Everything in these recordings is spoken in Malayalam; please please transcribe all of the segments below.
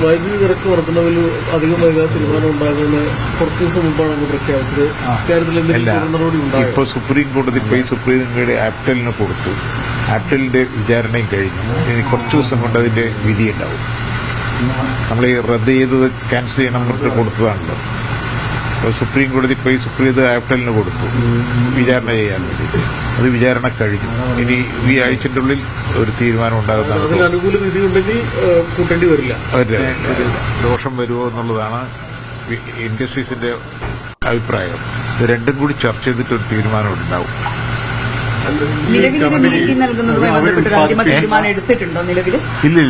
വൈദ്യുതി നിരക്ക് വർധനവിൽ അധികം വൈകാതെ തീരുമാനം ഉണ്ടാകുന്ന കുറച്ച് ദിവസം മുമ്പാണ് അങ്ങ് പ്രഖ്യാപിച്ചത്. ഇക്കാര്യത്തിൽ എന്തെങ്കിലും നടപടി ഉണ്ടായോ? ഇപ്പൊ സുപ്രീം കോടതി പോയി സുപ്രീം കോടതി ആപ്റ്റലിന് കൊടുത്തു. ആപ്റ്റലിന്റെ വിചാരണയും കഴിഞ്ഞു. ഇനി കുറച്ചു ദിവസം കൊണ്ട് അതിന്റെ വിധി ഉണ്ടാവും. നമ്മൾ ഈ റദ്ദ് ചെയ്തത് ക്യാൻസൽ ചെയ്യണം എന്നിട്ട് കൊടുത്തതാണല്ലോ. സുപ്രീം കോടതി പോയി സുപ്രീം ആപ്റ്റലിന് കൊടുത്തു വിചാരണ ചെയ്യാൻ വേണ്ടിയിട്ട്. അത് വിചാരണ കഴിഞ്ഞു. ഇനി ഈ ആഴ്ചന്റെ ഉള്ളിൽ ഒരു തീരുമാനം ഉണ്ടാകുന്നതാണ്. അനുകൂല വിധി ഉണ്ടെങ്കിൽ കൂട്ടേണ്ടി വരില്ല. ദോഷം വരുമോ എന്നുള്ളതാണ് ഇൻഡസ്ട്രീസിന്റെ അഭിപ്രായം. ഇത് രണ്ടും കൂടി ചർച്ച ചെയ്തിട്ട് ഒരു തീരുമാനം ഉണ്ടാവും. ഇല്ല.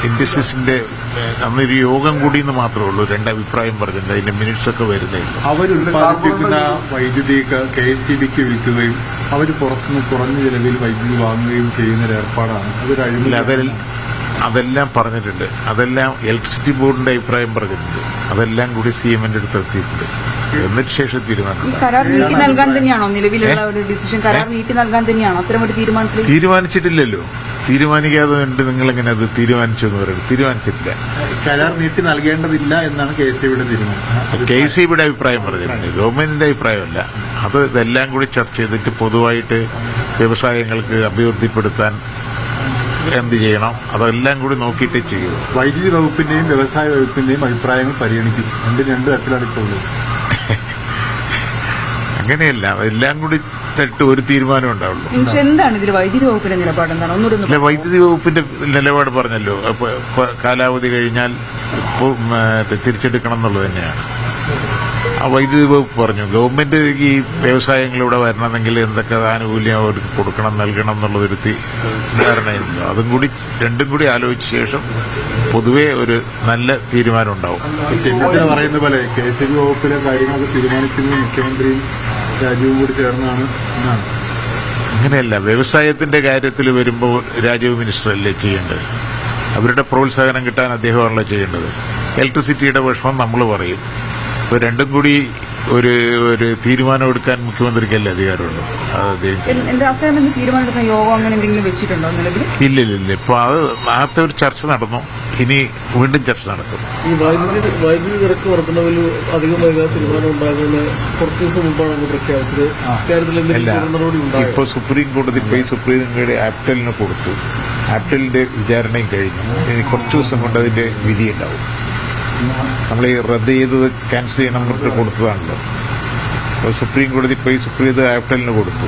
ഇൻഡസ്ട്രീസിന്റെ അന്നൊരു യോഗം കൂടിയെന്ന് മാത്രമേ ഉള്ളൂ. രണ്ടഭിപ്രായം പറഞ്ഞിട്ടുണ്ട്. അതിന്റെ മിനിറ്റ്സ് ഒക്കെ വരുന്നേ ഉള്ളൂ. അവർ ഉൽപ്പാദിപ്പിക്കുന്ന വൈദ്യുതി KSEBക്ക് വിൽക്കുകയും അവർ പുറത്തുനിന്ന് കുറഞ്ഞ ചെലവിൽ വൈദ്യുതി വാങ്ങുകയും ചെയ്യുന്ന ഒരു ഏർപ്പാടാണ്. അതെല്ലാം പറഞ്ഞിട്ടുണ്ട്. അതെല്ലാം ഇലക്ട്രിസിറ്റി ബോർഡിന്റെ അഭിപ്രായം പറഞ്ഞിട്ടുണ്ട്. അതെല്ലാം കൂടി CMന്റെ അടുത്ത് എത്തിയിട്ടുണ്ട്. എന്നിട്ട് ശേഷം തീരുമാനം. കരാർ നീട്ടി നൽകാൻ തന്നെയാണോ നിലവിലുള്ള ഒരു ഡിസിഷൻ? കരാർ നീട്ടി നൽകാൻ തന്നെയാണോ അത്തരം ഒരു തീരുമാനത്തിൽ? തീരുമാനിച്ചിട്ടില്ലല്ലോ. തീരുമാനിക്കാതെ ഉണ്ട് നിങ്ങളെങ്ങനെ അത് തീരുമാനിച്ചു എന്ന് പറയുന്നത്? തീരുമാനിച്ചിട്ടില്ല. കരാർ നീട്ടി നൽകേണ്ടതില്ല എന്നാണ് KSEBയുടെ തീരുമാനം. KSEBയുടെ അഭിപ്രായം പറഞ്ഞിട്ടുണ്ട്. ഗവൺമെന്റിന്റെ അഭിപ്രായമല്ല. അത് ഇതെല്ലാം കൂടി ചർച്ച ചെയ്തിട്ട് പൊതുവായിട്ട് വ്യവസായങ്ങൾക്ക് അഭിവൃദ്ധിപ്പെടുത്താൻ എന്ത് ചെയ്യണം അതെല്ലാം കൂടി നോക്കിയിട്ടേ ചെയ്യൂ. വൈദ്യുതി വകുപ്പിന്റെയും വ്യവസായ വകുപ്പിന്റെയും അഭിപ്രായങ്ങൾ പരിഗണിക്കും. രണ്ട് തരത്തിലാണ് ഇപ്പോൾ ഉള്ളത്. അങ്ങനെയല്ല. അതെല്ലാം കൂടി തട്ട് ഒരു തീരുമാനം ഉണ്ടാവുള്ളൂ. എന്താണ് ഇതിൽ വൈദ്യുതി വകുപ്പിന്റെ നിലപാട്? എന്താണ്? വൈദ്യുതി വകുപ്പിന്റെ നിലപാട് പറഞ്ഞല്ലോ. കാലാവധി കഴിഞ്ഞാൽ തിരിച്ചെടുക്കണം എന്നുള്ളത് തന്നെയാണ്. ആ വൈദ്യുതി വകുപ്പ് പറഞ്ഞു ഗവൺമെന്റ് ഈ വ്യവസായങ്ങളിലൂടെ വരണമെങ്കിൽ എന്തൊക്കെ ആനുകൂല്യം അവർക്ക് കൊടുക്കണം നൽകണം എന്നുള്ളതൊരു ധാരണയുണ്ടല്ലോ. അതും കൂടി രണ്ടും കൂടി ആലോചിച്ച ശേഷം പൊതുവെ ഒരു നല്ല തീരുമാനം ഉണ്ടാവും. ചെന്നിത്തല പറയുന്ന പോലെ KSEB വകുപ്പിലെ കാര്യങ്ങളൊക്കെ തീരുമാനിക്കുന്നത് മുഖ്യമന്ത്രിയും രാജീവും കൂടി ചേർന്നാണ് എന്നാണ്. അങ്ങനെയല്ല. വ്യവസായത്തിന്റെ കാര്യത്തിൽ വരുമ്പോൾ രാജീവ് മിനിസ്റ്ററല്ലേ ചെയ്യേണ്ടത്? അവരുടെ പ്രോത്സാഹനം കിട്ടാൻ അദ്ദേഹമാണല്ലോ ചെയ്യേണ്ടത്. ഇലക്ട്രിസിറ്റിയുടെ വിഷമം നമ്മൾ പറയും. ഇപ്പൊ രണ്ടും കൂടി ഒരു തീരുമാനം എടുക്കാൻ മുഖ്യമന്ത്രിക്കല്ലേ അധികാരമുള്ളൂ. തീരുമാനമെടുക്കാൻ യോഗം അങ്ങനെ എന്തെങ്കിലും വെച്ചിട്ടുണ്ടോ നിലവിൽ? ഇല്ലില്ല. ഇപ്പൊ അത് നേരത്തെ ഒരു ചർച്ച നടന്നു. ഇനി വീണ്ടും ചർച്ച നടക്കും. ഈ വൈദ്യുതി നിരക്ക് വർധനവിൽ അധികം വൈകാതെ തീരുമാനം ഉണ്ടാകുന്ന കുറച്ച് ദിവസം മുമ്പാണ് അങ്ങ് പ്രഖ്യാപിച്ചത്. ഇക്കാര്യത്തിൽ എന്തെങ്കിലും നടപടി ഉണ്ടായോ? ഇപ്പൊ സുപ്രീം കോടതി പോയി സുപ്രീം കോടതി ആപ്റ്റലിന് കൊടുത്തു. ആപ്റ്റലിന്റെ വിചാരണയും കഴിഞ്ഞു. ഇനി കുറച്ചു ദിവസം കൊണ്ട് അതിന്റെ വിധി ഉണ്ടാവും. നമ്മൾ ഈ റദ്ദ് ചെയ്തത് ക്യാൻസൽ ചെയ്യണം എന്നിട്ട് കൊടുത്തതാണല്ലോ. സുപ്രീം കോടതി പോയി സുപ്രീം ആപ്റ്റലിന് കൊടുത്തു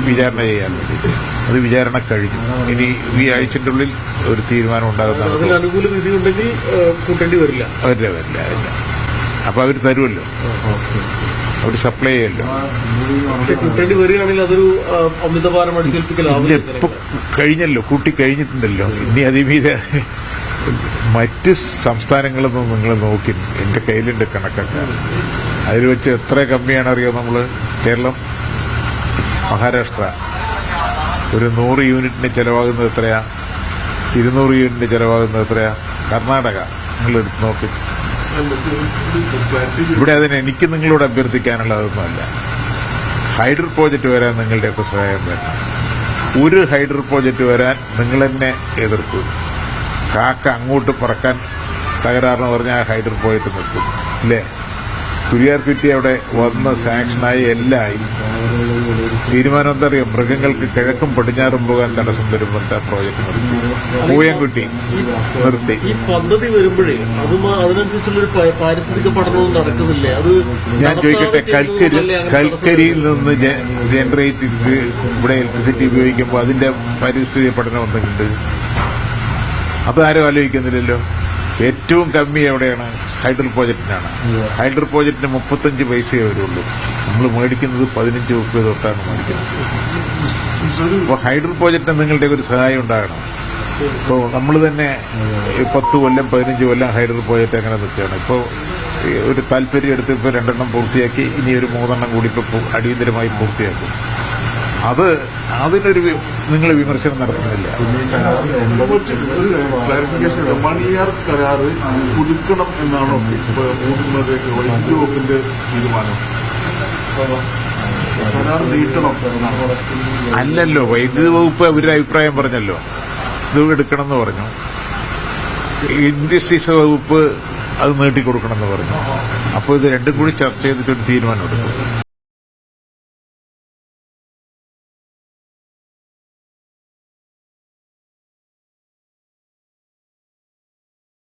വിചാരണ ചെയ്യാൻ വേണ്ടിയിട്ട്. അത് വിചാരണ കഴിഞ്ഞു. ഇനി ഈ ആഴ്ചന്റെ ഉള്ളിൽ ഒരു തീരുമാനം ഉണ്ടാകുന്നതാണ്. അനുകൂല വിധി ഉണ്ടെങ്കിൽ കൂട്ടേണ്ടി വരില്ല. വരില്ല. അപ്പൊ അവർ തരുമല്ലോ. അവർ സപ്ലൈ ചെയ്യല്ലോ. കൂട്ടേണ്ടി വരികയാണെങ്കിൽ അതൊരു അമിതഭാരം അടിച്ചേൽപ്പിക്കലാവും. ഇപ്പൊ കഴിഞ്ഞല്ലോ. കൂട്ടി കഴിഞ്ഞിട്ടുണ്ടല്ലോ. ഇനി അതിമീത മറ്റ് സംസ്ഥാനങ്ങളിൽ നിന്ന് നിങ്ങൾ നോക്കി. എന്റെ കയ്യിലുണ്ട് കണക്കൊക്കെ. അതിൽ വെച്ച് എത്ര കമ്മിയാണ് അറിയോ നമ്മള്? കേരളം, മഹാരാഷ്ട്ര ഒരു 100 യൂണിറ്റിന് ചെലവാകുന്നത് എത്രയാ? 200 യൂണിറ്റിന് ചെലവാകുന്നത് എത്രയാ? കർണാടക നിങ്ങൾ എടുത്ത് നോക്കി. ഇവിടെ അതിന് എനിക്ക് നിങ്ങളോട് അഭ്യർത്ഥിക്കാനുള്ളതൊന്നുമല്ല. ഹൈഡ്രോ പ്രോജക്റ്റ് വരാൻ നിങ്ങളുടെയൊക്കെ സഹായം വേണം. ഒരു ഹൈഡ്രോ പ്രോജക്റ്റ് വരാൻ നിങ്ങൾ തന്നെ എതിർത്തു. കാക്ക അങ്ങോട്ട് പറക്കാൻ തകരാറെന്ന് പറഞ്ഞാൽ ഹൈഡ്രോ പ്രോജക്റ്റ് നിർത്തും. ഇല്ലേ? കുരിയാർകുറ്റി അവിടെ വന്ന് സാങ്ഷനായി എല്ലായി. തീരുമാനം എന്താ അറിയാം? മൃഗങ്ങൾക്ക് കിഴക്കും പടിഞ്ഞാറും പോകാൻ തടസ്സം വരുമ്പോൾ പ്രോജക്ട് നിർത്തി. പൂയംകുട്ടി നിർത്തി. ഈ പദ്ധതി വരുമ്പോഴേ അതിനനുസരിച്ചുള്ളൊരു പാരിസ്ഥിതിക പഠനവും നടക്കുന്നില്ലേ? അത് ഞാൻ ചോദിക്കട്ടെ, കൽക്കരിയിൽ നിന്ന് ജനറേറ്റ് ഇവിടെ ഇലക്ട്രിസിറ്റി ഉപയോഗിക്കുമ്പോൾ അതിന്റെ പാരിസ്ഥിതിക പഠനം എന്തെങ്കിലും അതാരും ആലോചിക്കുന്നില്ലല്ലോ. ഏറ്റവും കമ്മി എവിടെയാണ്? ഹൈഡ്രോ പ്രോജക്റ്റിനാണ്. ഹൈഡ്രോ പ്രോജക്റ്റിന് 35 പൈസയേ വരുള്ളൂ. നമ്മൾ മേടിക്കുന്നത് 15-30 തൊട്ടാണ് മേടിക്കുന്നത്. അപ്പോൾ ഹൈഡ്രോ പ്രോജക്റ്റിന് നിങ്ങളുടെ ഒരു സഹായം ഉണ്ടാകണം. ഇപ്പോൾ നമ്മൾ തന്നെ 10 കൊല്ലം 15 കൊല്ലം ഹൈഡ്രോ പ്രോജക്റ്റ് അങ്ങനെ നിൽക്കുകയാണ്. ഇപ്പോൾ ഒരു താല്പര്യം എടുത്ത് ഇപ്പോൾ 2 എണ്ണം പൂർത്തിയാക്കി. ഇനി ഒരു 3 എണ്ണം കൂടി ഇപ്പോൾ അടിയന്തരമായി പൂർത്തിയാക്കും. അതിനൊരു നിങ്ങൾ വിമർശനം നടത്തുന്നില്ല. മണിയാർ കരാറ് പുതുക്കണം എന്നാണോ വൈദ്യുതി വകുപ്പിന്റെ തീരുമാനം? കരാർ നീട്ടണം അല്ലല്ലോ. വൈദ്യുതി വകുപ്പ് അവരുടെ അഭിപ്രായം പറഞ്ഞല്ലോ. ഇത് എടുക്കണം എന്ന് പറഞ്ഞു. ഇൻഡസ്ട്രീസ് വകുപ്പ് അത് നീട്ടിക്കൊടുക്കണം എന്ന് പറഞ്ഞു. അപ്പോൾ ഇത് രണ്ടും കൂടി ചർച്ച ചെയ്തിട്ടൊരു തീരുമാനം എടുക്കും.